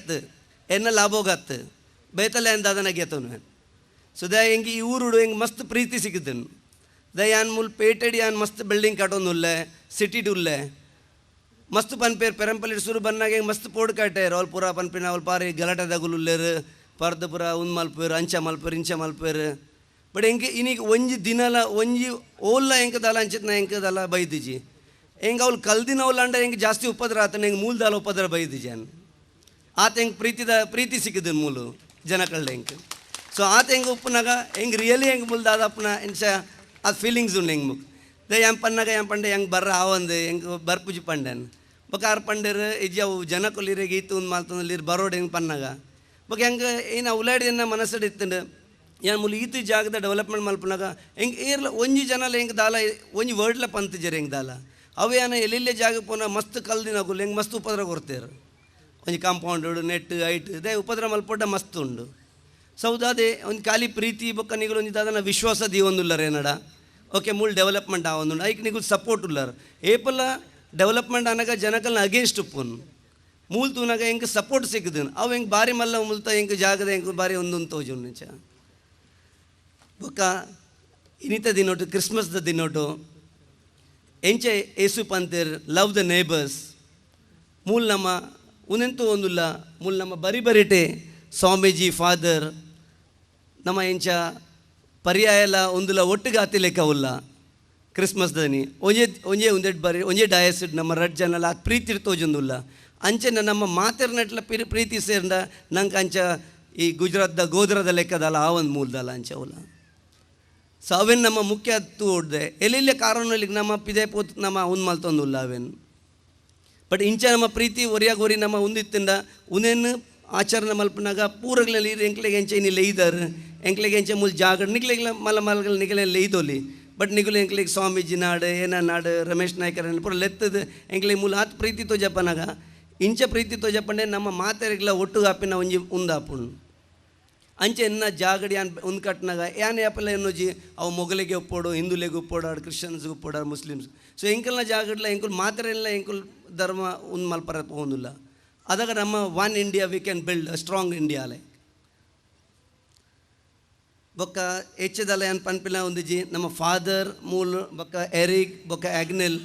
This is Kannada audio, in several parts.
ಅತ್ತು ಎನ್ನ ಲಾಭೋಗತ್ತು ಬೇತಲ್ಲ ಎಂದಾದನ ಗೆತನು ಸುದಾ ಹೆಂಗೆ ಈ ಊರುಡು ಹೆಂಗೆ ಮಸ್ತ್ ಪ್ರೀತಿ ಸಿಕ್ಕಿದ್ದನು ದಯಾನ್ ಮುಲ್ ಪೇಟೆಡಿ ಯಾನ್ ಮಸ್ತ್ ಬಿಲ್ಡಿಂಗ್ ಕಟ್ಟೋನುಲ್ಲೆ ಸಿಟಿ ಡುಲ್ಲೆ ಮಸ್ತ್ ಪನ್ಪೇರು ಪೆರಂಪಲ್ಲಿ ಸುರು ಬನ್ನಾಗ ಹೆಂಗೆ ಮಸ್ತ್ ಪೋಡ್ ಕಟ್ಟೇರು ಅವ್ರು ಪೂರ ಪನ್ಪಿನ ಅವ್ರು ಪಾರಿ ಗಲಾಟೆದಾಗುಲ್ಲೇರು ಪರ್ದ ಪುರ ಉನ್ ಮಲ್ಪೇರು ಅಂಚ ಮಲ್ಪೇರು ಇಂಚ ಮಲ್ಪೇರು ಬಟ್ ಹೆಂಗೆ ಇನ್ನೀಗ ಒಂಜಿ ದಿನಲ ಒಂಜಿ ಓಲ್ಲ ಹೆಂಗೆ ದಲ ಅಂಚಿತ್ನ ಹೆಂಗೆ ದಲ ಬೈದಿಜಿ ಹೆಂಗೆ ಅವ್ಳು ಕಲ್ದಿನ ಓಲ್ಲ ಅಂಡ ಹೆಂಗೆ ಜಾಸ್ತಿ ಉಪದ್ರ ಆತನ ಹೆಂಗೆ ಮೂಲದಾಲ ಉಪದ್ರ ಬೈದಿಜಿ ಅನ್ ಆತ ಹೆಂಗೆ ಪ್ರೀತಿ ಸಿಕ್ಕಿದ್ದನು ಮೂಲು ಜನಕಳ್ಳ ಹೆಂಗೆ ಸೊ ಆತ ಹೆಂಗೆ ಉಪ್ಪನಾಗ ಹೆಂಗೆ ರಿಯಲಿ ಹೆಂಗೆ ಮುಲ್ದಾದ ಅಪ್ಪನ ಇಂಚ ಅದು ಫೀಲಿಂಗ್ಸ್ ಉಂಡು ಹೆಂಗೆ ಮುಕ್ ದ ಪನ್ನಾಗ ಪಂಡೆ ಹೆಂಗೆ ಬರ್ರ ಆವಂದು ಹೆಂಗೆ ಬರ್ಪುಜಿ ಪಂಡೆನ್ ಬೊಕ ಆರು ಪಂಡೇರು ಇಜ್ಜಿ ಅವು ಜನಕೊಲ್ಲಿರೆ ಗೀತು ಒಂದು ಮಾಲ್ತಂದಲ್ಲಿ ಬರೋಡು ಹೆಂಗೆ ಪನ್ನಾಗ ಬೊಕ ಹೆಂಗೆ ಏನು ಉಲಾಡಿನ ಮನಸ್ಸು ಇತ್ತಂಡು ಏನು ಮುಲ್ ಈತು ಜಾಗದ ಡೆವಲಪ್ಮೆಂಟ್ ಮಲ್ಪನಾಗ ಹೆಂಗೆ ಏರ್ಲ ಒಂಜಿ ಜನಲ ಹೆಂಗೆ ದಾಲ ಒಂಜಿ ವರ್ಡ್ಲ ಪಂತಿಜರು ಹೆಂಗೆ ದಾಲ ಅವೇನ ಎಲ್ಲೆಲ್ಲೇ ಜಾಗ ಪೋನ ಮಸ್ತ್ ಕಲ್ದಿನಾಗುಲ್ಲ ಹೆಂಗೆ ಮಸ್ತ್ ಉಪದ್ರ ಕೊಡ್ತೇರು ಒಂಜಿ ಕಾಂಪೌಂಡ್ ನೆಟ್ ಐಟ್ ಇದೇ ಉಪದ್ರ ಮಲ್ಪೊಡ್ಡ ಮಸ್ತ್ ಉಂಡು ಸೌದಾದೆ ಒಂದು ಖಾಲಿ ಪ್ರೀತಿ ಬೊಕ್ಕ ನಿಗಳು ಒಂಜಿ ದಾದನ ವಿಶ್ವಾಸ ದೀವೊಂದುಲ್ಲರ ಏನಡ ಓಕೆ ಮೂಲ್ ಡೆವಲಪ್ಮೆಂಟ್ ಆವೊಂದುಂಡು ಐಕ್ ನಿಗಳು ಸಪೋರ್ಟ್ ಉಲ್ಲರ್ ಏಪಲ ಡೆವಲಪ್ಮೆಂಟ್ ಅನ್ನಗ ಜನಕಲ್ನ ಅಗೇನ್ಸ್ಟ್ ಉಪ್ಪುನ್ ಮೂಲ್ ತೂನಾಗ ಹೆಂಗೆ ಸಪೋರ್ಟ್ ಸಿಕ್ಕಿದನು ಅವು ಹೆಂಗೆ ಬಾರಿ ಮಲ್ಲ ಮುಲ್ತ ಹೆಂಗೆ ಜಾಗದ ಹೆಂಗೆ ಬಾರಿ ಒಂದೊಂದು ತೋಜು ನಿಜ ಬೊಕ್ಕ ಇನ್ನಿತ ದಿನೋಟು ಕ್ರಿಸ್ಮಸ್ದ ದಿನೋಟು ಎಂಚೆ ಏಸು ಪಂತೇರ್ ಲವ್ ದ ನೇಬರ್ಸ್ ಮೂಲ್ ನಮ್ಮ ಉನೆಂತೂ ಒಂದುಲ್ಲ ಮೂಲ್ ನಮ್ಮ ಬರಿಟೆ ಸ್ವಾಮೀಜಿ ಫಾದರ್ ನಮ್ಮ ಎಂಚ ಪರ್ಯಾಯಲ ಒಂದುಲ ಒಟ್ಟಿಗೆ ಆತಿ ಲೆಕ್ಕ ಉಲ್ಲ ಕ್ರಿಸ್ಮಸ್ ದನಿ ಒಂಜೇ ಒಂದೆಡ್ ಬರಿ ಒಂಜೇ ಡಯಸಿಡ್ ನಮ್ಮ ರಡ್ ಜನಲ ಅದು ಪ್ರೀತಿ ತೋಜೊಂದುಲ್ಲ ಅಂಚೆನ ನಮ್ಮ ಮಾತೆರ್ನಟ್ಲ ಪ್ರೀತಿ ಸೇರ್ಂಡ ನಂಗೆ ಅಂಚ ಈ ಗುಜರಾತ್ದ ಗೋಧ್ರದ ಲೆಕ್ಕದಲ್ಲ ಆ ಒಂದು ಮೂಲದಲ್ಲ ಅಂಚ ಅವಲ್ಲ ಸೊ ಅವೇನು ನಮ್ಮ ಮುಖ್ಯ ತೂ ಹೊಡ್ದೆ ಎಲ್ಲೆಲ್ಲೇ ಕಾರಣಲ್ಲಿ ನಮ್ಮ ಪಿದೆ ಪೋತ್ ನಮ್ಮ ಉನ್ ಮಲ್ತೊಂದುಲ್ಲ ಅವೇನು ಬಟ್ ಇಂಚ ನಮ್ಮ ಪ್ರೀತಿ ಒರಿಯಾಗೋರಿ ನಮ್ಮ ಉಂದಿತ್ತಿಂದ ಉನೇನು ಆಚರಣೆ ಮಲ್ಪನಾಗ ಪೂರಗಳಲ್ಲಿ ಎಂಕ್ಲೆಗೆ ಎಂಚೆ ಇನ್ನಿಲ್ಲ ಇದ್ದಾರೆ ಎಂಕ್ಲೆಗೆ ಎಂಚೆ ಮುಲ್ ಜಾಗ ನಿಗ್ಲೆಗ್ಲ ಮಲಗಳು ನಿಗಲೆಲ್ಲ ಇದ್ದೋಲಿ ಬಟ್ ನಿಗುಲು ಎಂಕ್ಲೆಗೆ ಸ್ವಾಮೀಜಿ ನಾಡು ಏನ ನಾಡು ರಮೇಶ್ ನಾಯ್ಕರ ಪೂರ ಲೆತ್ತದು ಎಂಕ್ಲೆಗೆ ಮೂಲ ಆತ್ ಪ್ರೀತಿ ತೋಜಪ್ಪನಾಗ ಇಂಚ ಪ್ರೀತಿ ತೋಜಪ್ಪಂಡೆ ನಮ್ಮ ಮಾತೆರೆಗ್ಲ ಒಟ್ಟು ಹಾಪಿನ ಒಂಜಿ ಉಂದಾಪುಣ್ ಅಂಚೆ ಎನ್ನ ಜಾಗಡಿ ಯಾನ್ ಒಂದು ಕಟ್ನಾಗ ಯಾನ್ ಯಾಪೆಲ್ಲ ಎನ್ನೋಜಿ ಅವು ಮೊಗಲಿಗೆ ಒಪ್ಪೋಡು ಹಿಂದೂಲೆಗೆ ಒಪ್ಪೋಡಾಡು ಕ್ರಿಶ್ಚಿಯನ್ಸ್ಗೆ ಒಪ್ಪೋಡಾಡು ಮುಸ್ಲಿಮ್ಸ್ ಸೊ ಎಂಕಲ್ನ ಜಾಗಡ್ಲ ಎಂಕುಲ್ ಮಾತೆರೆಲ್ಲ ಎಂಕುಲ್ ಧರ್ಮ ಒಂದು ಮಲ್ಪರ ಹೋಗುದಿಲ್ಲ ಅದಾಗ ನಮ್ಮ one India we can build a strong India like ಬೊಕ್ಕ ಹೆಚ್ಚದಲ್ಲ ಏನು ಪನ್ಪಿಲ್ಲ ಒಂದಿಜಿ ನಮ್ಮ ಫಾದರ್ ಮೂಲ್ ಬೊಕ್ಕ ಎರಿಕ್ ಬೊಕ್ಕ ಆಗ್ನೆಲ್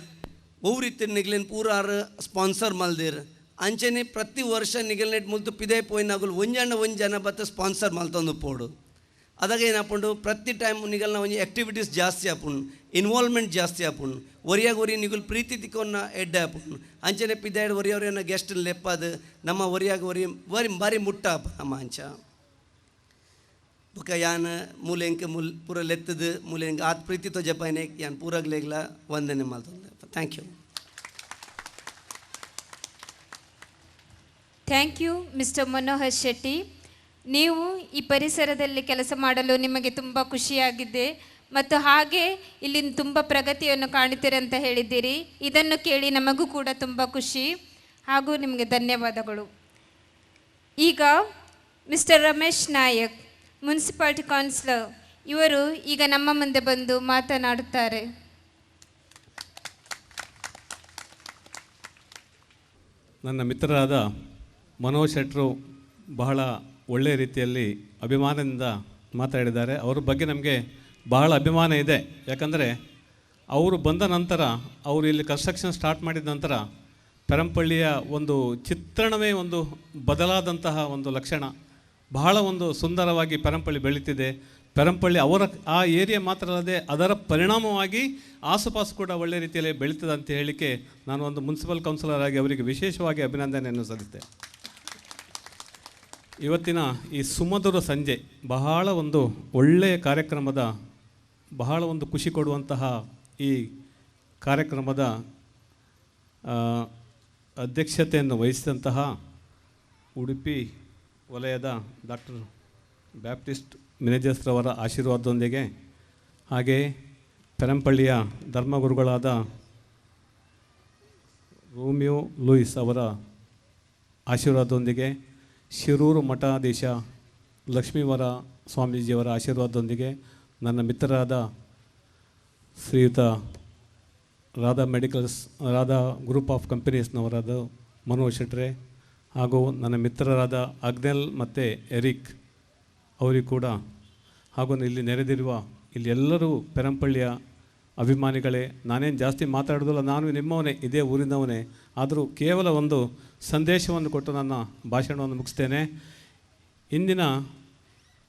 ಒವ್ರಿತ್ತು ನಿಗ್ಲಿನ ಪೂರಾರು ಸ್ಪಾನ್ಸರ್ ಮಲ್ದಿರ್ ಅಂಚೆನೆ ಪ್ರತಿ ವರ್ಷ ನಿಗಲ್ನೆಟ್ ಮುಲ್ತು ಪಿದೆ ಪೋಯ್ನಾಗಲು ಒಂಜ್ ಜನ ಬತ್ತ ಸ್ಪಾನ್ಸರ್ ಮಲ್ತೊಂದು ಪೋಡು ಅದಾಗ ಏನಪ್ಪುಂಡು ಪ್ರತಿ ಟೈಮ್ ನಿಗಲ್ನ ಒಂಜಿ ಆ್ಯಕ್ಟಿವಿಟೀಸ್ ಜಾಸ್ತಿ ಆಪುಂಡು ಇನ್ವಾಲ್ವ್ಮೆಂಟ್ ಜಾಸ್ತಿ ಆಪುಂಡು ಒರಿಯಾಗ ನಿಗುಲ್ ಪ್ರೀತಿ ತಿಕ್ಕೊನ್ನ ಎಡ್ಡೆ ಆಪುಂಡು ಅಂಚನೆ ಪಿದ್ದಾಡ್ ಒರಿಯವ್ರೇನ ಗೆಸ್ಟ್ ಲೆಪ್ಪದು ನಮ್ಮ ಒರಿಯಾಗ ಬಾರಿ ಮುಟ್ಟ ನಮ್ಮ ಅಂಚ ಬೊಕ್ಕ ಯಾನ್ ಮೂಲೆಂಕ ಪೂರ ಲೆತ್ತದು ಮೂಲೆಂಕ ಆತ್ ಪ್ರೀತಿ ತೋ ಜಪಾನೆ ಯಾನ್ ಪೂರಾಗ್ಲೇಗ್ಲ ವಂದನೆ ಮಾಡ್ತಂದೆ thank you. Thank you mister Manohar Shetty. ನೀವು ಈ ಪರಿಸರದಲ್ಲಿ ಕೆಲಸ ಮಾಡಲು ನಿಮಗೆ ತುಂಬ ಖುಷಿಯಾಗಿದೆ ಮತ್ತು ಹಾಗೆ ಇಲ್ಲಿನ ತುಂಬ ಪ್ರಗತಿಯನ್ನು ಕಾಣುತ್ತೀರಿ ಅಂತ ಹೇಳಿದ್ದೀರಿ. ಇದನ್ನು ಕೇಳಿ ನಮಗೂ ಕೂಡ ತುಂಬ ಖುಷಿ ಹಾಗೂ ನಿಮಗೆ ಧನ್ಯವಾದಗಳು. ಈಗ mister Ramesh Nayak, municipality councillor, ಇವರು ಈಗ ನಮ್ಮ ಮುಂದೆ ಬಂದು ಮಾತನಾಡುತ್ತಾರೆ. ನನ್ನ ಮಿತ್ರರಾದ ಮನೋಜ್ ಶೆಟ್ಟರು ಬಹಳ ಒಳ್ಳೆಯ ರೀತಿಯಲ್ಲಿ ಅಭಿಮಾನದಿಂದ ಮಾತಾಡಿದ್ದಾರೆ. ಅವ್ರ ಬಗ್ಗೆ ನಮಗೆ ಬಹಳ ಅಭಿಮಾನ ಇದೆ. ಯಾಕಂದರೆ ಅವರು ಬಂದ ನಂತರ, ಅವರು ಇಲ್ಲಿ ಕನ್ಸ್ಟ್ರಕ್ಷನ್ ಸ್ಟಾರ್ಟ್ ಮಾಡಿದ ನಂತರ ಪೆರಂಪಳ್ಳಿಯ ಒಂದು ಚಿತ್ರಣವೇ ಒಂದು ಬದಲಾದಂತಹ ಒಂದು ಲಕ್ಷಣ. ಬಹಳ ಒಂದು ಸುಂದರವಾಗಿ ಪೆರಂಪಳ್ಳಿ ಬೆಳೀತಿದೆ. ಪೆರಂಪಳ್ಳಿ ಅವರ ಆ ಏರಿಯಾ ಮಾತ್ರ ಅಲ್ಲದೆ ಅದರ ಪರಿಣಾಮವಾಗಿ ಆಸುಪಾಸು ಕೂಡ ಒಳ್ಳೆಯ ರೀತಿಯಲ್ಲಿ ಬೆಳೀತದೆ ಅಂತ ಹೇಳಲಿಕ್ಕೆ ನಾನು ಒಂದು ಮುನ್ಸಿಪಲ್ ಕೌನ್ಸಿಲರ್ ಆಗಿ ಅವರಿಗೆ ವಿಶೇಷವಾಗಿ ಅಭಿನಂದನೆಯನ್ನು ಸಲ್ಲಿಸ್ತೇನೆ. ಇವತ್ತಿನ ಈ ಸುಮಧುರ ಸಂಜೆ ಬಹಳ ಒಂದು ಒಳ್ಳೆಯ ಕಾರ್ಯಕ್ರಮದ, ಬಹಳ ಒಂದು ಖುಷಿ ಕೊಡುವಂತಹ ಈ ಕಾರ್ಯಕ್ರಮದ ಅಧ್ಯಕ್ಷತೆಯನ್ನು ವಹಿಸಿದಂತಹ ಉಡುಪಿ ವಲಯದ ಡಾಕ್ಟರ್ ಬ್ಯಾಪ್ಟಿಸ್ಟ್ ಮ್ಯಾನೇಜರ್ಸ್ರವರ ಆಶೀರ್ವಾದದೊಂದಿಗೆ, ಹಾಗೆ ಪೆರಂಪಳ್ಳಿಯ ಧರ್ಮಗುರುಗಳಾದ ರೋಮಿಯೋ ಲೂಯಿಸ್ ಅವರ ಆಶೀರ್ವಾದದೊಂದಿಗೆ, ಶಿರೂರು ಮಠಾಧೀಶ ಲಕ್ಷ್ಮೀವರ ಸ್ವಾಮೀಜಿಯವರ ಆಶೀರ್ವಾದದೊಂದಿಗೆ, ನನ್ನ ಮಿತ್ರರಾದ ಶ್ರೀಯುತ ರಾಧಾ ಗ್ರೂಪ್ ಆಫ್ ಕಂಪನೀಸ್ನವರಾದ ಮನೋಜ್ ಶೆಟ್ರೆ, ಹಾಗೂ ನನ್ನ ಮಿತ್ರರಾದ ಅಗ್ನೆಲ್ ಮತ್ತು ಎರಿಕ್ ಅವರಿಗೂ ಕೂಡ, ಹಾಗೂ ಇಲ್ಲಿ ನೆರೆದಿರುವ ಇಲ್ಲಿ ಎಲ್ಲರೂ ಪೆರಂಪಳ್ಳಿಯ ಅಭಿಮಾನಿಗಳೇ. ನಾನೇನು ಜಾಸ್ತಿ ಮಾತಾಡೋದಿಲ್ಲ, ನಾನು ನಿಮ್ಮವನೇ, ಇದೇ ಊರಿನವನೇ. ಆದರೂ ಕೇವಲ ಒಂದು ಸಂದೇಶವನ್ನು ಕೊಟ್ಟು ನನ್ನ ಭಾಷಣವನ್ನು ಮುಗಿಸ್ತೇನೆ. ಇಂದಿನ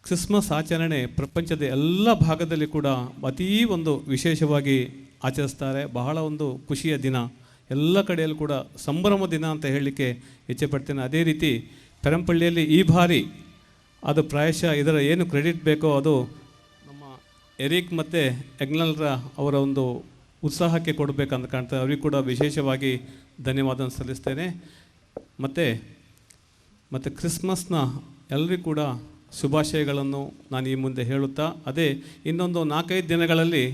ಕ್ರಿಸ್ಮಸ್ ಆಚರಣೆ ಪ್ರಪಂಚದ ಎಲ್ಲ ಭಾಗದಲ್ಲಿ ಕೂಡ ಅತೀ ಒಂದು ವಿಶೇಷವಾಗಿ ಆಚರಿಸ್ತಾರೆ. ಬಹಳ ಒಂದು ಖುಷಿಯ ದಿನ, ಎಲ್ಲ ಕಡೆಯಲ್ಲೂ ಕೂಡ ಸಂಭ್ರಮ ದಿನ ಅಂತ ಹೇಳಲಿಕ್ಕೆ ಇಚ್ಛೆಪಡ್ತೇನೆ. ಅದೇ ರೀತಿ ಪೆರಂಪಳ್ಳಿಯಲ್ಲಿ ಈ ಬಾರಿ ಅದು ಪ್ರಾಯಶಃ ಇದರ ಏನು ಕ್ರೆಡಿಟ್ ಬೇಕೋ ಅದು ನಮ್ಮ ಎರಿಕ್ ಮತ್ತು ಎಗ್ನಲ್ರ ಅವರ ಒಂದು ಉತ್ಸಾಹಕ್ಕೆ ಕೊಡಬೇಕಂತ ಕಾಣ್ತಾರೆ. ಅವರಿಗೂ ಕೂಡ ವಿಶೇಷವಾಗಿ ಧನ್ಯವಾದ ಸಲ್ಲಿಸ್ತೇನೆ. ಮತ್ತು ಕ್ರಿಸ್ಮಸ್ನ ಎಲ್ಲರಿಗೂ ಕೂಡ ಶುಭಾಶಯಗಳನ್ನು ನಾನು ಈ ಮುಂದೆ ಹೇಳುತ್ತಾ, ಅದೇ ಇನ್ನೊಂದು 4-5 ದಿನಗಳಲ್ಲಿ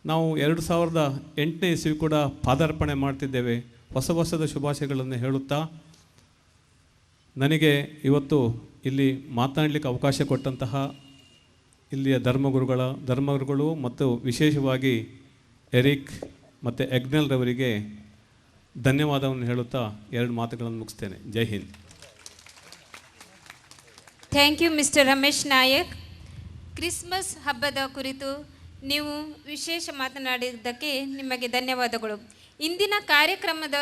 ನಾವು 2008ನೇ ಇಸ್ವಿ ಕೂಡ ಪಾದಾರ್ಪಣೆ ಮಾಡ್ತಿದ್ದೇವೆ. ಹೊಸ ವರ್ಷದ ಶುಭಾಶಯಗಳನ್ನು ಹೇಳುತ್ತಾ, ನನಗೆ ಇವತ್ತು ಇಲ್ಲಿ ಮಾತನಾಡಲಿಕ್ಕೆ ಅವಕಾಶ ಕೊಟ್ಟಂತಹ ಇಲ್ಲಿಯ ಧರ್ಮಗುರುಗಳು ಮತ್ತು ವಿಶೇಷವಾಗಿ ಎರಿಕ್ ಮತ್ತು ಎಗ್ನೆಲ್ರವರಿಗೆ ಧನ್ಯವಾದವನ್ನು ಹೇಳುತ್ತಾ 2 ಮಾತುಗಳನ್ನು ಮುಗಿಸ್ತೇನೆ. Jai Hind. Thank you mister Ramesh Nayak. Christmas ಹಬ್ಬದ ಕುರಿತು ನೀವು ವಿಶೇಷ ಮಾತನಾಡಿದ್ದಕ್ಕೆ ನಿಮಗೆ ಧನ್ಯವಾದಗಳು. ಇಂದಿನ ಕಾರ್ಯಕ್ರಮದ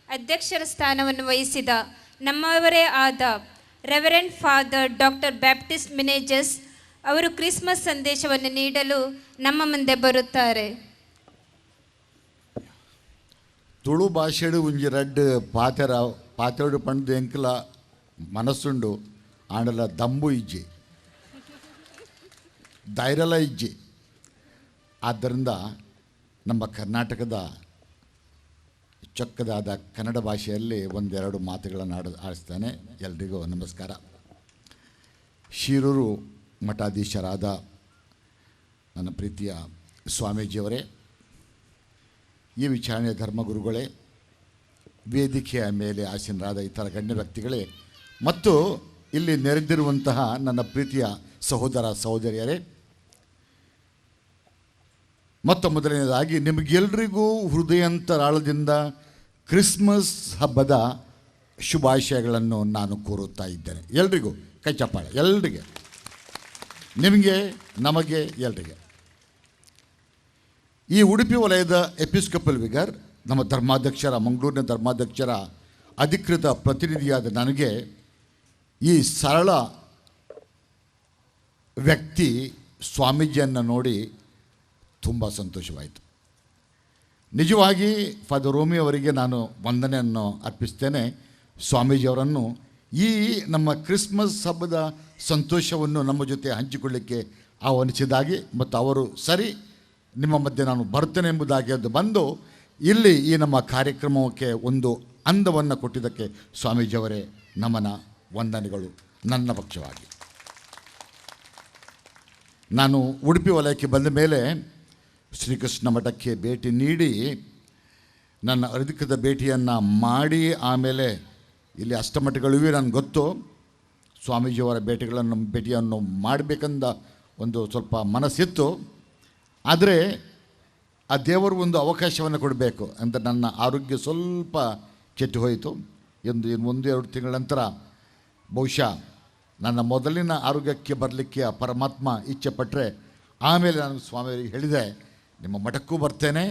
ಅಧ್ಯಕ್ಷರ ಸ್ಥಾನವನ್ನು ವಹಿಸಿದ ನಮ್ಮವರೇ ಆದ reverend father doctor Baptist Menezes ಅವರು ಕ್ರಿಸ್ಮಸ್ ಸಂದೇಶವನ್ನು ನೀಡಲು ನಮ್ಮ ಮುಂದೆ ಬರುತ್ತಾರೆ. ತುಳು ಭಾಷೆಡು ಒಂಜಿ ರಡ್ಡು ಪಾತೆರಡು ಪಂಡ್ದು ಎಂಕಲ ಮನಸ್ಸುಂಡು ಆಂಡಲ ದಂಬು ಇಜ್ಜಿ ಧೈರ್ಯಲ ಇಜ್ಜಿ. ಆದ್ದರಿಂದ ನಮ್ಮ ಕರ್ನಾಟಕದ ಚೊಕ್ಕದಾದ ಕನ್ನಡ ಭಾಷೆಯಲ್ಲಿ 1-2 ಮಾತುಗಳನ್ನು ಆಡಿಸ್ತಾನೆ. ಎಲ್ರಿಗೂ ನಮಸ್ಕಾರ. ಶಿರೂರು ಮಠಾಧೀಶರಾದ ನನ್ನ ಪ್ರೀತಿಯ ಸ್ವಾಮೀಜಿಯವರೇ, ಈ ವಿಚಾರಣೆಯ ಧರ್ಮಗುರುಗಳೇ, ವೇದಿಕೆಯ ಮೇಲೆ ಆಸೀನರಾದ ಇತರ ಗಣ್ಯ ವ್ಯಕ್ತಿಗಳೇ ಮತ್ತು ಇಲ್ಲಿ ನೆರೆದಿರುವಂತಹ ನನ್ನ ಪ್ರೀತಿಯ ಸಹೋದರ ಸಹೋದರಿಯರೇ, ಮೊದಲನೇದಾಗಿ ನಿಮಗೆಲ್ಲರಿಗೂ ಹೃದಯಾಂತರಾಳದಿಂದ ಕ್ರಿಸ್ಮಸ್ ಹಬ್ಬದ ಶುಭಾಶಯಗಳನ್ನು ನಾನು ಕೋರುತ್ತಾ ಇದ್ದೇನೆ. ಎಲ್ರಿಗೂ ಕೈ ಚಪ್ಪಾಳೆ, ಎಲ್ರಿಗೆ, ನಿಮಗೆ, ನಮಗೆ, ಎಲ್ರಿಗೆ. ಈ ಉಡುಪಿ ವಲಯದ ಎಪಿಸ್ಕೋಪಲ್ ವಿಗರ್, ನಮ್ಮ ಧರ್ಮಾಧ್ಯಕ್ಷರ, ಮಂಗಳೂರಿನ ಧರ್ಮಾಧ್ಯಕ್ಷರ ಅಧಿಕೃತ ಪ್ರತಿನಿಧಿಯಾದ ನನಗೆ ಈ ಸರಳ ವ್ಯಕ್ತಿ ಸ್ವಾಮೀಜಿಯನ್ನು ನೋಡಿ ತುಂಬ ಸಂತೋಷವಾಯಿತು. ನಿಜವಾಗಿ ಫಾದರ್ ರೋಮಿ ಅವರಿಗೆ ನಾನು ವಂದನೆಯನ್ನು ಅರ್ಪಿಸ್ತೇನೆ. ಸ್ವಾಮೀಜಿಯವರನ್ನು ಈ ನಮ್ಮ ಕ್ರಿಸ್ಮಸ್ ಹಬ್ಬದ ಸಂತೋಷವನ್ನು ನಮ್ಮ ಜೊತೆ ಹಂಚಿಕೊಳ್ಳಿಕ್ಕೆ ಆಹ್ವಾನಿಸಿದಾಗಿ ಮತ್ತು ಅವರು ಸರಿ ನಿಮ್ಮ ಮಧ್ಯೆ ನಾನು ಬರ್ತೇನೆ ಎಂಬುದಾಗಿ ಅದು ಬಂದು ಇಲ್ಲಿ ಈ ನಮ್ಮ ಕಾರ್ಯಕ್ರಮಕ್ಕೆ ಒಂದು ಅಂದವನ್ನು ಕೊಟ್ಟಿದ್ದಕ್ಕೆ ಸ್ವಾಮೀಜಿಯವರೇ ನಮನ, ವಂದನೆಗಳು ನನ್ನ ಪಕ್ಷವಾಗಿ. ನಾನು ಉಡುಪಿ ವಲಯಕ್ಕೆ ಬಂದ ಮೇಲೆ ಶ್ರೀಕೃಷ್ಣ ಮಠಕ್ಕೆ ಭೇಟಿ ನೀಡಿ ನನ್ನ ಅಧಿಕೃತ ಭೇಟಿಯನ್ನು ಮಾಡಿ ಆಮೇಲೆ ಇಲ್ಲಿ ಅಷ್ಟಮಠಗಳಿವೆ ನನಗೆ ಗೊತ್ತು. ಸ್ವಾಮೀಜಿಯವರ ಭೇಟಿಯನ್ನು ಮಾಡಬೇಕಂದ ಒಂದು ಸ್ವಲ್ಪ ಮನಸ್ಸಿತ್ತು. ಆದರೆ ಆ ದೇವರು ಒಂದು ಅವಕಾಶವನ್ನು ಕೊಡಬೇಕು ಅಂತ ನನ್ನ ಆರೋಗ್ಯ ಸ್ವಲ್ಪ ಕೆಟ್ಟು ಹೋಯಿತು. 1-2 ತಿಂಗಳ ನಂತರ ಬಹುಶಃ ನನ್ನ ಮೊದಲಿನ ಆರೋಗ್ಯಕ್ಕೆ ಬರಲಿಕ್ಕೆ ಪರಮಾತ್ಮ ಇಚ್ಛೆ ಪಟ್ಟರೆ ಆಮೇಲೆ ನಾನು ಸ್ವಾಮಿಯವರಿಗೆ ಹೇಳಿದೆ, ನಿಮ್ಮ ಮಠಕ್ಕೂ ಬರ್ತೇನೆ,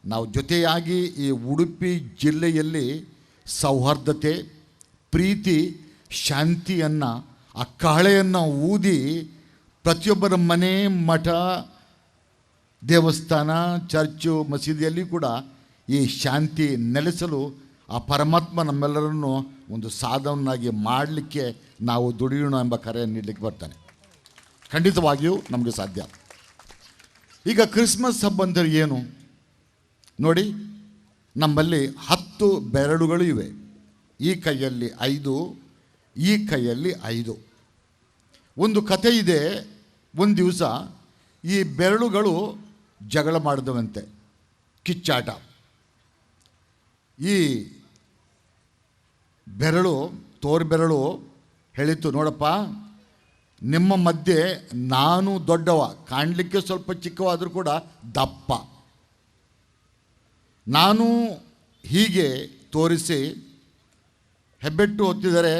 ನಾವು ಜೊತೆಯಾಗಿ ಈ ಉಡುಪಿ ಜಿಲ್ಲೆಯಲ್ಲಿ ಸೌಹಾರ್ದತೆ, ಪ್ರೀತಿ, ಶಾಂತಿಯನ್ನು, ಆ ಕಾಳೆಯನ್ನು ಊದಿ ಪ್ರತಿಯೊಬ್ಬರ ಮನೆ, ಮಠ, ದೇವಸ್ಥಾನ, ಚರ್ಚು, ಮಸೀದಿಯಲ್ಲಿ ಕೂಡ ಈ ಶಾಂತಿ ನೆಲೆಸಲು ಆ ಪರಮಾತ್ಮ ನಮ್ಮೆಲ್ಲರನ್ನು ಒಂದು ಸಾಧವನ್ನಾಗಿ ಮಾಡಲಿಕ್ಕೆ ನಾವು ದುಡಿಯೋಣ ಎಂಬ ಕರೆಯನ್ನು ನೀಡಲಿಕ್ಕೆ ಬರ್ತಾನೆ. ಖಂಡಿತವಾಗಿಯೂ ನಮಗೆ ಸಾಧ್ಯ. ಈಗ ಕ್ರಿಸ್ಮಸ್ ಹಬ್ಬ ಅಂದರೆ ಏನು ನೋಡಿ, ನಮ್ಮಲ್ಲಿ 10 ಬೆರಳುಗಳು ಇವೆ. ಈ ಕೈಯಲ್ಲಿ 5, ಈ ಕೈಯಲ್ಲಿ 5. ಒಂದು ಕಥೆ ಇದೆ. ಒಂದು ದಿವಸ ಈ ಬೆರಳುಗಳು ಜಗಳ ಮಾಡಿದವಂತೆ, ಕಿಚ್ಚಾಟ. ಈ ಬೆರಳು, ತೋರ್ಬೆರಳು ಹೇಳಿತು, ನೋಡಪ್ಪ, ನಿಮ್ಮ ಮಧ್ಯೆ ನಾನು ದೊಡ್ಡವ, ಕಾಣಲಿಕ್ಕೆ ಸ್ವಲ್ಪ ಚಿಕ್ಕವಾದರೂ ಕೂಡ ದಪ್ಪ. ನಾನು ಹೀಗೆ ತೋರಿಸಿ ಹೆಬ್ಬೆಟ್ಟು ಹೊತ್ತಿದರೆ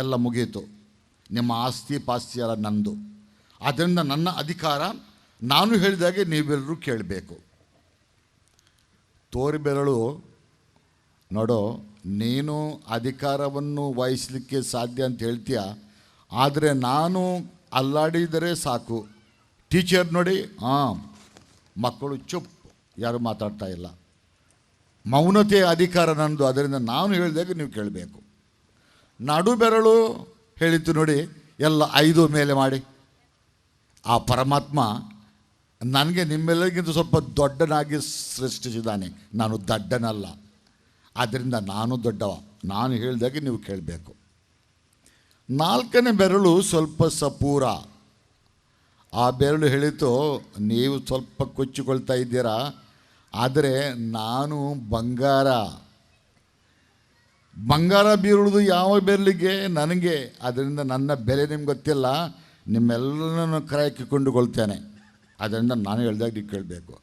ಎಲ್ಲ ಮುಗಿಯಿತು, ನಿಮ್ಮ ಆಸ್ತಿ ಪಾಸ್ತಿ ಎಲ್ಲ ನಂದು. ಆದ್ದರಿಂದ ನನ್ನ ಅಧಿಕಾರ ನಾನು ಹೇಳಿದಾಗೆ ನೀವೆಲ್ಲರೂ ಕೇಳಬೇಕು. ತೋರಿಬೆರಳು ನೋಡೋ, ನೀನು ಅಧಿಕಾರವನ್ನು ವಹಿಸಲಿಕ್ಕೆ ಸಾಧ್ಯ ಅಂತ ಹೇಳ್ತೀಯ, ಆದರೆ ನಾನು ಅಲ್ಲಾಡಿದರೆ ಸಾಕು. ಟೀಚರ್ ನೋಡಿ, ಮಕ್ಕಳು ಚುಪ್, ಯಾರು ಮಾತಾಡ್ತಾ ಇಲ್ಲ. ಮೌನತೆ ಅಧಿಕಾರ ನಂದು, ಅದರಿಂದ ನಾನು ಹೇಳಿದಾಗ ನೀವು ಕೇಳಬೇಕು. ನಡು ಬೆರಳು ಹೇಳಿತ್ತು ನೋಡಿ, ಎಲ್ಲ 5 ಮೇಲೆ ಮಾಡಿ. ಆ ಪರಮಾತ್ಮ ನನಗೆ ನಿಮ್ಮೆಲ್ಲರಿಗಿಂತ ಸ್ವಲ್ಪ ದೊಡ್ಡನಾಗಿ ಸೃಷ್ಟಿಸಿದ್ದಾನೆ, ನಾನು ದಡ್ಡನಲ್ಲ. ಆದ್ದರಿಂದ ನಾನು ದೊಡ್ಡವ, ನಾನು ಹೇಳಿದಾಗೆ ನೀವು ಕೇಳಬೇಕು. 4ನೇ ಬೆರಳು ಸ್ವಲ್ಪ ಸಪೂರ. ಆ ಬೆರಳು ಹೇಳಿತು, ನೀವು ಸ್ವಲ್ಪ ಕೊಚ್ಚಿಕೊಳ್ತಾ ಇದ್ದೀರಾ, ಆದರೆ ನಾನು ಬಂಗಾರ ಬೀರುವುದು ಯಾವ ಬೆರಳಿಗೆ? ನನಗೆ. ಅದರಿಂದ ನನ್ನ ಬೆಲೆ ನಿಮ್ಗೆ ಗೊತ್ತಿಲ್ಲ, ನಿಮ್ಮೆಲ್ಲನೂ ಕ್ರಯಕ್ಕೆ ಅದರಿಂದ ನಾನು ಹೇಳಿದಾಗ ನೀವು ಕೇಳಬೇಕು.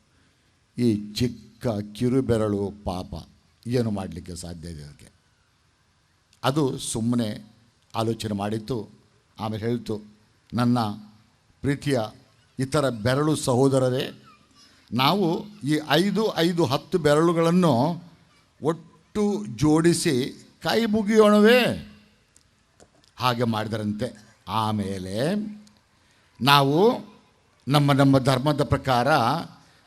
ಈ ಚಿಕ್ಕ ಕಿರು ಬೆರಳು ಪಾಪ, ಏನು ಮಾಡಲಿಕ್ಕೆ ಸಾಧ್ಯ ಇದೆ ಅದಕ್ಕೆ? ಅದು ಸುಮ್ಮನೆ ಆಲೋಚನೆ ಮಾಡಿತ್ತು. ಆಮೇಲೆ ಹೇಳ್ತು, ನನ್ನ ಪ್ರೀತಿಯ ಇತರ ಬೆರಳು ಸಹೋದರರೇ, ನಾವು ಈ 5 ಬೆರಳುಗಳನ್ನು ಒಟ್ಟು ಜೋಡಿಸಿ ಕೈ ಮುಗಿಯೋಣವೇ? ಹಾಗೆ ಮಾಡಿದರಂತೆ. ಆಮೇಲೆ ನಾವು ನಮ್ಮ ಧರ್ಮದ ಪ್ರಕಾರ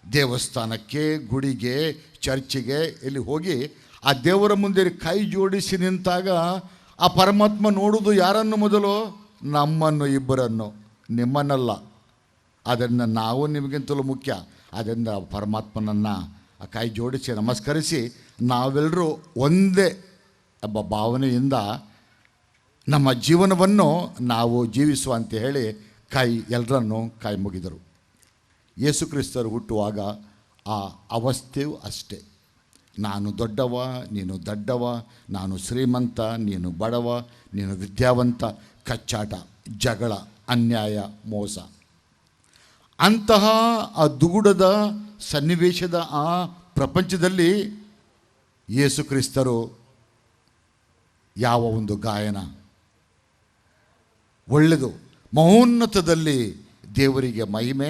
ದೇವಸ್ಥಾನಕ್ಕೆ, ಗುಡಿಗೆ, ಚರ್ಚಿಗೆ ಇಲ್ಲಿ ಹೋಗಿ ಆ ದೇವರ ಮುಂದೆ ಕೈ ಜೋಡಿಸಿ ನಿಂತಾಗ ಆ ಪರಮಾತ್ಮ ನೋಡುವುದು ಯಾರನ್ನು ಮೊದಲು? ನಮ್ಮನ್ನು, ಇಬ್ಬರನ್ನು, ನಿಮ್ಮನ್ನಲ್ಲ. ಅದನ್ನು ನಾವು ನಿಮಗಿಂತಲೂ ಮುಖ್ಯ. ಅದರಿಂದ ಪರಮಾತ್ಮನನ್ನು ಆ ಕೈ ಜೋಡಿಸಿ ನಮಸ್ಕರಿಸಿ ನಾವೆಲ್ಲರೂ ಒಂದೇ ಎಂಬ ಭಾವನೆಯಿಂದ ನಮ್ಮ ಜೀವನವನ್ನು ನಾವು ಜೀವಿಸುವ ಅಂತ ಹೇಳಿ ಎಲ್ಲರನ್ನು ಕೈ ಮುಗಿದರು. ಯೇಸು ಕ್ರಿಸ್ತರು ಹುಟ್ಟುವಾಗ ಆ ಅವಸ್ಥೆಯು ಅಷ್ಟೇ. ನಾನು ದೊಡ್ಡವ, ನೀನು ದಡ್ಡವ, ನಾನು ಶ್ರೀಮಂತ, ನೀನು ಬಡವ, ನೀನು ವಿದ್ಯಾವಂತ, ಕಚ್ಚಾಟ, ಜಗಳ, ಅನ್ಯಾಯ, ಮೋಸ. ಅಂತಹ ಆ ದುಗುಡದ ಸನ್ನಿವೇಶದ ಆ ಪ್ರಪಂಚದಲ್ಲಿ ಯೇಸು ಕ್ರಿಸ್ತರು ಯಾವ ಒಂದು ಗಾಯನ ಒಳ್ಳೆಯದು. ಮಹೋನ್ನತದಲ್ಲಿ ದೇವರಿಗೆ ಮಹಿಮೆ,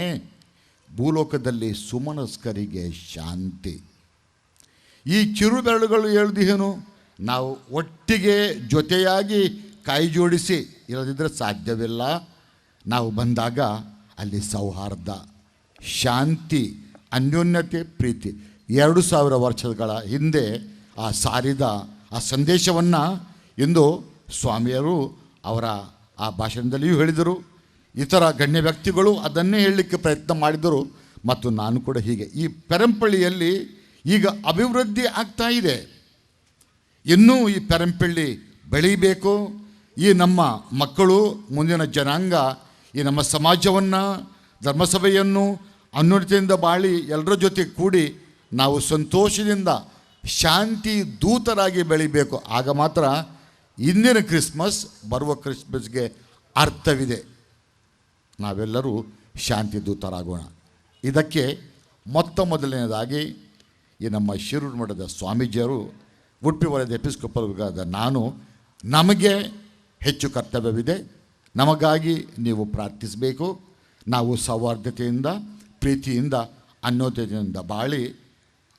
ಭೂಲೋಕದಲ್ಲಿ ಸುಮನಸ್ಕರಿಗೆ ಶಾಂತಿ. ಈ ಕಿರು ಬೆರಳುಗಳು ಏನು? ನಾವು ಒಟ್ಟಿಗೆ ಜೊತೆಯಾಗಿ ಕೈ ಜೋಡಿಸಿ ಇಲ್ಲದಿದ್ದರೆ ಸಾಧ್ಯವಿಲ್ಲ. ನಾವು ಬಂದಾಗ ಅಲ್ಲಿ ಸೌಹಾರ್ದ, ಶಾಂತಿ, ಅನ್ಯೋನ್ಯತೆ, ಪ್ರೀತಿ. 2000 ವರ್ಷಗಳ ಹಿಂದೆ ಆ ಸಾರಿದ ಆ ಸಂದೇಶವನ್ನು ಇಂದು ಸ್ವಾಮಿಯರು ಅವರ ಆ ಭಾಷಣದಲ್ಲಿಯೂ ಹೇಳಿದರು. ಇತರ ಗಣ್ಯ ವ್ಯಕ್ತಿಗಳು ಅದನ್ನೇ ಹೇಳಲಿಕ್ಕೆ ಪ್ರಯತ್ನ ಮಾಡಿದರು. ಮತ್ತು ನಾನು ಕೂಡ ಹೀಗೆ. ಈ ಪೆರಂಪಳ್ಳಿಯಲ್ಲಿ ಈಗ ಅಭಿವೃದ್ಧಿ ಆಗ್ತಾ ಇದೆ. ಇನ್ನೂ ಈ ಪೆರಂಪಳ್ಳಿ ಬೆಳೀಬೇಕು. ಈ ನಮ್ಮ ಮಕ್ಕಳು, ಮುಂದಿನ ಜನಾಂಗ ಈ ನಮ್ಮ ಸಮಾಜವನ್ನು, ಧರ್ಮಸಭೆಯನ್ನು ಅನ್ಯೋನ್ಯತೆಯಿಂದ ಬಾಳಿ ಎಲ್ಲರ ಜೊತೆ ಕೂಡಿ ನಾವು ಸಂತೋಷದಿಂದ ಶಾಂತಿ ದೂತರಾಗಿ ಬೆಳಿಬೇಕು. ಆಗ ಮಾತ್ರ ಇಂದಿನ ಕ್ರಿಸ್ಮಸ್ ಬರುವ ಕ್ರಿಸ್ಮಸ್ಗೆ ಅರ್ಥವಿದೆ. ನಾವೆಲ್ಲರೂ ಶಾಂತಿ ದೂತರಾಗೋಣ. ಇದಕ್ಕೆ ಮೊದಲನೇದಾಗಿ ಈ ನಮ್ಮ ಶಿರೂರು ಮಠದ ಸ್ವಾಮೀಜಿಯರು, ಉಡುಪಿ ವಲಯದ ಎಪಿಸ್ಕೋಪಲ್ಗಾದ ನಾನು, ನಮಗೆ ಹೆಚ್ಚು ಕರ್ತವ್ಯವಿದೆ. ನಮಗಾಗಿ ನೀವು ಪ್ರಾರ್ಥಿಸಬೇಕು. ನಾವು ಸೌಹಾರ್ದತೆಯಿಂದ, ಪ್ರೀತಿಯಿಂದ, ಅನ್ಯೋನ್ಯತೆಯಿಂದ ಬಾಳಿ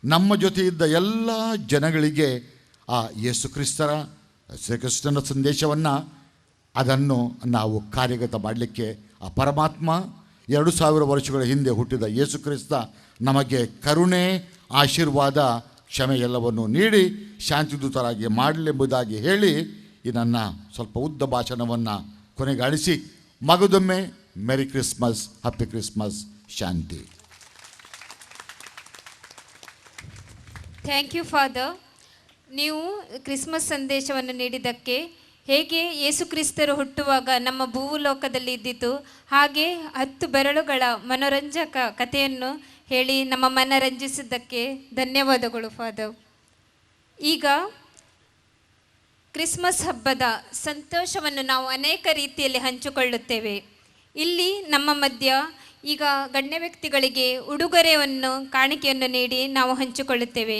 ನಮ್ಮ ಜೊತೆ ಇದ್ದ ಎಲ್ಲ ಜನಗಳಿಗೆ ಆ ಯೇಸು ಕ್ರಿಸ್ತರ, ಶ್ರೀಕೃಷ್ಣನ ಸಂದೇಶವನ್ನು ಅದನ್ನು ನಾವು ಕಾರ್ಯಗತ ಮಾಡಲಿಕ್ಕೆ ಆ ಪರಮಾತ್ಮ 2000 ವರ್ಷಗಳ ಹಿಂದೆ ಹುಟ್ಟಿದ ಯೇಸು ಕ್ರಿಸ್ತ ನಮಗೆ ಕರುಣೆ, ಆಶೀರ್ವಾದ, ಕ್ಷಮೆ ಎಲ್ಲವನ್ನು ನೀಡಿ ಶಾಂತಿದೂತರಾಗಿ ಮಾಡಲೆಂಬುದಾಗಿ ಹೇಳಿ ಈ ನನ್ನ ಸ್ವಲ್ಪ ಉದ್ದ ಭಾಷಣವನ್ನು ಕೊನೆಗಾಣಿಸಿ ಮಗದೊಮ್ಮೆ ಮೆರಿ ಕ್ರಿಸ್ಮಸ್, ಹ್ಯಾಪಿ ಕ್ರಿಸ್ಮಸ್, ಶಾಂತಿ. Thank you father. ನೀವು ಕ್ರಿಸ್ಮಸ್ ಸಂದೇಶವನ್ನು ನೀಡಿದ್ದಕ್ಕೆ, ಹೇಗೆ ಯೇಸು ಕ್ರಿಸ್ತರು ಹುಟ್ಟುವಾಗ ನಮ್ಮ ಭೂಲೋಕದಲ್ಲಿ ಇದ್ದಿತು, ಹಾಗೆ 10 ಬೆರಳುಗಳ ಮನೋರಂಜಕ ಕಥೆಯನ್ನು ಹೇಳಿ ನಮ್ಮ ಮನರಂಜಿಸಿದ್ದಕ್ಕೆ ಧನ್ಯವಾದಗಳು ಫಾದರ್. ಈಗ ಕ್ರಿಸ್ಮಸ್ ಹಬ್ಬದ ಸಂತೋಷವನ್ನು ನಾವು ಅನೇಕ ರೀತಿಯಲ್ಲಿ ಹಂಚಿಕೊಳ್ಳುತ್ತೇವೆ. ಇಲ್ಲಿ ನಮ್ಮ ಮಧ್ಯ ಈಗ ಗಣ್ಯ ವ್ಯಕ್ತಿಗಳಿಗೆ ಉಡುಗೊರೆಯನ್ನು, ಕಾಣಿಕೆಯನ್ನು ನೀಡಿ ನಾವು ಹಂಚಿಕೊಳ್ಳುತ್ತೇವೆ.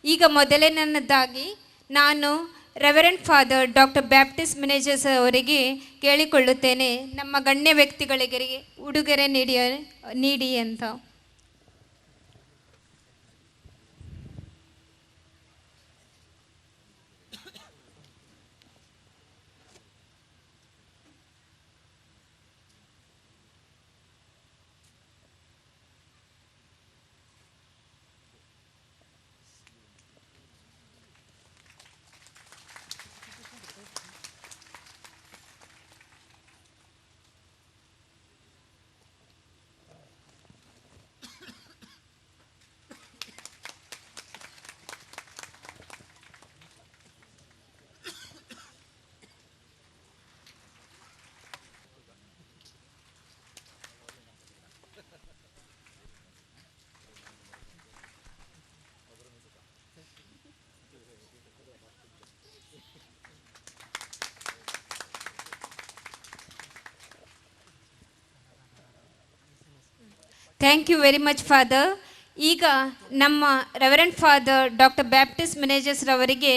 ಈಗ ಮೊದಲನೇದಾಗಿ ನಾನು reverend father doctor Baptist Menezes ಅವರಿಗೆ ಕೇಳಿಕೊಳ್ಳುತ್ತೇನೆ, ನಮ್ಮ ಗಣ್ಯ ವ್ಯಕ್ತಿಗಳಿಗೆ ಉಡುಗೊರೆ ನೀಡಿ ಅಂತ. Thank you very much father. ಈಗ ನಮ್ಮ reverend father doctor Baptist Menezes ರವರಿಗೆ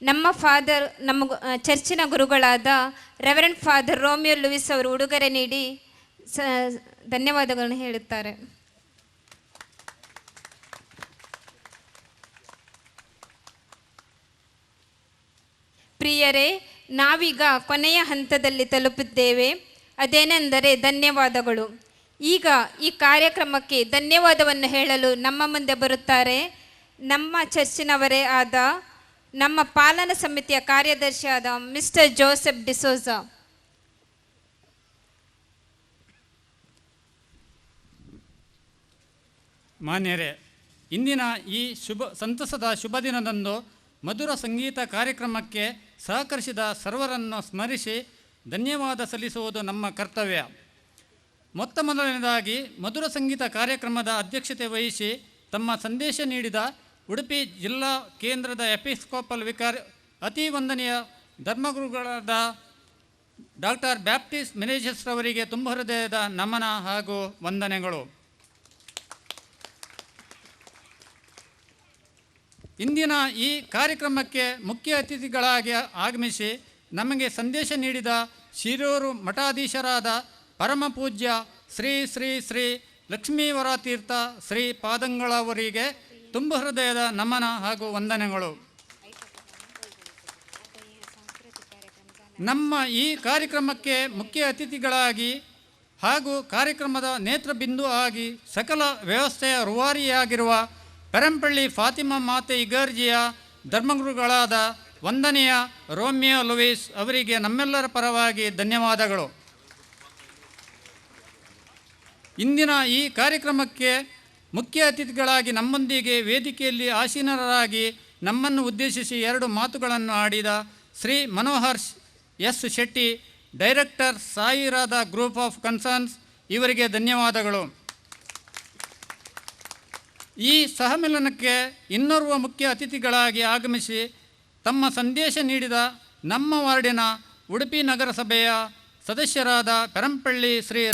ನಮ್ಮ ಚರ್ಚಿನ ಗುರುಗಳಾದ ರೆವರೆಂಡ್ ಫಾದರ್ ರೋಮಿಯೋ ಲೂಯಿಸ್ ಅವರು ಉಡುಗೊರೆ ನೀಡಿ ಧನ್ಯವಾದಗಳನ್ನು ಹೇಳುತ್ತಾರೆ. ಪ್ರಿಯರೇ, ನಾವೀಗ ಕೊನೆಯ ಹಂತದಲ್ಲಿ ತಲುಪಿದ್ದೇವೆ, ಅದೇನೆಂದರೆ ಧನ್ಯವಾದಗಳು. ಈಗ ಈ ಕಾರ್ಯಕ್ರಮಕ್ಕೆ ಧನ್ಯವಾದವನ್ನು ಹೇಳಲು ನಮ್ಮ ಮುಂದೆ ಬರುತ್ತಾರೆ ನಮ್ಮ ಚರ್ಚಿನವರೇ ಆದ ನಮ್ಮ ಪಾಲನಾ ಸಮಿತಿಯ ಕಾರ್ಯದರ್ಶಿಯಾದ ಮಿಸ್ಟರ್ ಜೋಸೆಫ್ ಡಿಸೋಜಾ. ಮಾನ್ಯರೇ, ಇಂದಿನ ಈ ಸಂತಸದ ಶುಭ ದಿನದಂದು ಮಧುರ ಸಂಗೀತ ಕಾರ್ಯಕ್ರಮಕ್ಕೆ ಸಹಕರಿಸಿದ ಸರ್ವರನ್ನು ಸ್ಮರಿಸಿ ಧನ್ಯವಾದ ಸಲ್ಲಿಸುವುದು ನಮ್ಮ ಕರ್ತವ್ಯ. ಮೊತ್ತ ಮೊದಲನೇದಾಗಿ ಮಧುರ ಸಂಗೀತ ಕಾರ್ಯಕ್ರಮದ ಅಧ್ಯಕ್ಷತೆ ವಹಿಸಿ ತಮ್ಮ ಸಂದೇಶ ನೀಡಿದ ಉಡುಪಿ ಜಿಲ್ಲಾ ಕೇಂದ್ರದ ಎಪಿಸ್ಕೋಪಲ್ ವಿಕಾರ್ ಅತಿ ವಂದನೀಯ ಧರ್ಮಗುರುಗಳಾದ ಡಾಕ್ಟರ್ ಬ್ಯಾಪ್ಟಿಸ್ಟ್ ಮಿನೇಜಸ್ ರವರಿಗೆ ತುಂಬ ಹೃದಯದ ನಮನ ಹಾಗೂ ವಂದನೆಗಳು. ಇಂದಿನ ಈ ಕಾರ್ಯಕ್ರಮಕ್ಕೆ ಮುಖ್ಯ ಅತಿಥಿಗಳಾಗಿ ಆಗಮಿಸಿ ನಮಗೆ ಸಂದೇಶ ನೀಡಿದ ಶಿರೂರು ಮಠಾಧೀಶರಾದ ಪರಮ ಪೂಜ್ಯ ಶ್ರೀ ಶ್ರೀ ಶ್ರೀ ಲಕ್ಷ್ಮೀವರ ತೀರ್ಥ ಶ್ರೀ ಪಾದಂಗಳವರಿಗೆ ತುಂಬ ಹೃದಯದ ನಮನ ಹಾಗೂ ವಂದನೆಗಳು. ನಮ್ಮ ಈ ಕಾರ್ಯಕ್ರಮಕ್ಕೆ ಮುಖ್ಯ ಅತಿಥಿಗಳಾಗಿ ಹಾಗೂ ಕಾರ್ಯಕ್ರಮದ ನೇತ್ರಬಿಂದು ಆಗಿ ಸಕಲ ವ್ಯವಸ್ಥೆಯ ರೂವಾರಿಯಾಗಿರುವ ಪೆರಂಪಳ್ಳಿ ಫಾತಿಮಾ ಮಾತೆ ಇಗರ್ಜಿಯ ಧರ್ಮಗುರುಗಳಾದ ವಂದನೀಯ ರೋಮಿಯೋ ಲೂಯಿಸ್ ಅವರಿಗೆ ನಮ್ಮೆಲ್ಲರ ಪರವಾಗಿ ಧನ್ಯವಾದಗಳು. ಇಂದಿನ ಈ ಕಾರ್ಯಕ್ರಮಕ್ಕೆ ಮುಖ್ಯ ಅತಿಥಿಗಳಾಗಿ ನಮ್ಮೊಂದಿಗೆ ವೇದಿಕೆಯಲ್ಲಿ ಆಸೀನರಾಗಿ ನಮ್ಮನ್ನು ಉದ್ದೇಶಿಸಿ 2 ಮಾತುಗಳನ್ನು ಆಡಿದ Shri Manohar S Shetty, director Sairadha group of concerns, ಇವರಿಗೆ ಧನ್ಯವಾದಗಳು. ಈ ಸಹಮಿಲನಕ್ಕೆ ಇನ್ನೋರ್ವ ಮುಖ್ಯ ಅತಿಥಿಗಳಾಗಿ ಆಗಮಿಸಿ ತಮ್ಮ ಸಂದೇಶ ನೀಡಿದ ನಮ್ಮ ವಾರ್ಡಿನ ಉಡುಪಿ ನಗರಸಭೆಯ ಸದಸ್ಯರಾದ ಪೆರಂಪಳ್ಳಿ ಶ್ರೀ